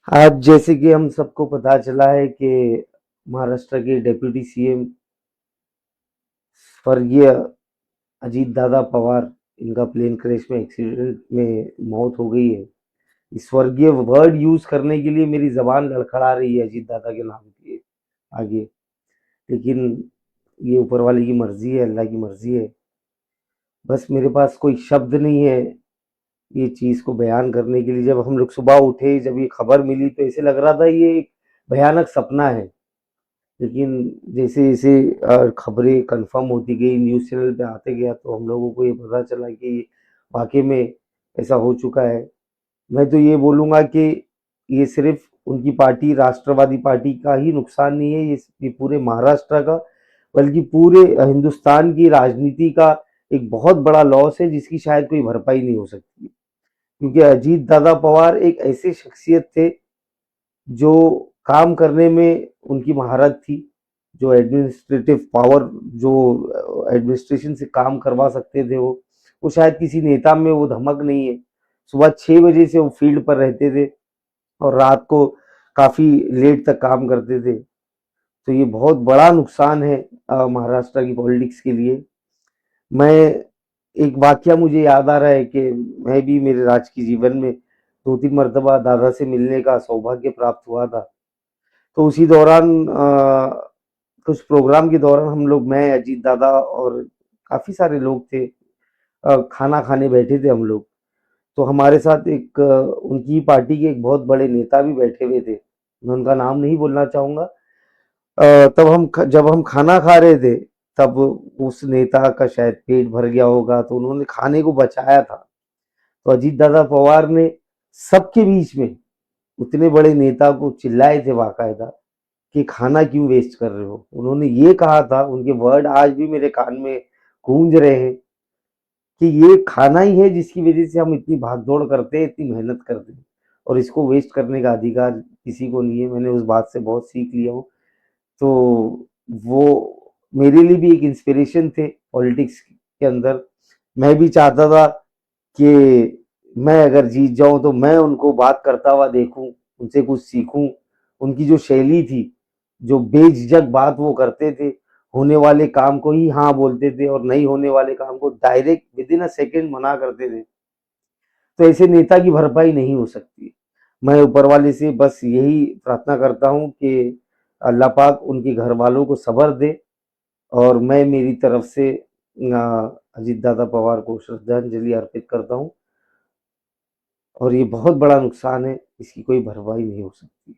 आज जैसे कि हम सबको पता चला है कि महाराष्ट्र के डिप्टी सीएम स्वर्गीय अजीत दादा पवार, इनका प्लेन क्रैश में एक्सीडेंट में मौत हो गई है। इस स्वर्गीय वर्ड यूज करने के लिए मेरी जबान लड़खड़ा रही है अजीत दादा के नाम के आगे, लेकिन ये ऊपर वाले की मर्जी है, अल्लाह की मर्जी है। बस मेरे पास कोई शब्द नहीं है ये चीज को बयान करने के लिए। जब हम लोग सुबह उठे, जब ये खबर मिली तो ऐसे लग रहा था ये एक भयानक सपना है। लेकिन जैसे जैसे खबरें कंफर्म होती गई, न्यूज़ चैनल पे आते गया, तो हम लोगों को ये पता चला कि वाकई में ऐसा हो चुका है। मैं तो ये बोलूँगा कि ये सिर्फ उनकी पार्टी, राष्ट्रवादी पार्टी का ही नुकसान नहीं है, ये पूरे महाराष्ट्र का, बल्कि पूरे हिंदुस्तान की राजनीति का एक बहुत बड़ा लॉस है, जिसकी शायद कोई भरपाई नहीं हो सकती। क्योंकि अजीत दादा पवार एक ऐसे शख्सियत थे जो काम करने में उनकी महारत थी, जो एडमिनिस्ट्रेटिव पावर, जो एडमिनिस्ट्रेशन से काम करवा सकते थे वो शायद किसी नेता में वो धमक नहीं है। सुबह 6 बजे से वो फील्ड पर रहते थे और रात को काफी लेट तक काम करते थे। तो ये बहुत बड़ा नुकसान है महाराष्ट्र की पॉलिटिक्स के लिए। मैं एक वाकया मुझे याद आ रहा है कि मैं भी मेरे राजकीय जीवन में 2-3 मर्तबा दादा से मिलने का सौभाग्य प्राप्त हुआ था। तो उसी दौरान कुछ प्रोग्राम के दौरान हम लोग, मैं, अजीत दादा और काफी सारे लोग थे, खाना खाने बैठे थे हम लोग। तो हमारे साथ एक उनकी पार्टी के एक बहुत बड़े नेता भी बैठे हुए थे। मैं उनका नाम नहीं बोलना चाहूंगा। तब जब हम खाना खा रहे थे, तब उस नेता का शायद पेट भर गया होगा, तो उन्होंने खाने को बचाया था। तो अजीत दादा पवार ने सबके बीच में उतने बड़े नेता को चिल्लाए थे बाकायदा कि खाना क्यों वेस्ट कर रहे हो। उन्होंने ये कहा था, उनके वर्ड आज भी मेरे कान में गूंज रहे हैं कि ये खाना ही है जिसकी वजह से हम इतनी भाग-दौड़ करते हैं, इतनी मेहनत करते हैं, और इसको वेस्ट करने का अधिकार किसी को नहीं है। मैंने उस बात से बहुत सीख लिया हूँ। तो वो मेरे लिए भी एक इंस्पिरेशन थे पॉलिटिक्स के अंदर। मैं भी चाहता था कि मैं अगर जीत जाऊँ तो मैं उनको बात करता हुआ देखूँ, उनसे कुछ सीखूँ। उनकी जो शैली थी, जो बेझिझक बात वो करते थे, होने वाले काम को ही हाँ बोलते थे और नहीं होने वाले काम को डायरेक्ट विदिन अ सेकंड मना करते थे। तो ऐसे नेता की भरपाई नहीं हो सकती। मैं ऊपर वाले से बस यही प्रार्थना करता हूँ कि अल्लाह पाक उनके घर वालों को सब्र दे, और मैं मेरी तरफ से अजीत दादा पवार को श्रद्धांजलि अर्पित करता हूँ। और ये बहुत बड़ा नुकसान है, इसकी कोई भरपाई नहीं हो सकती।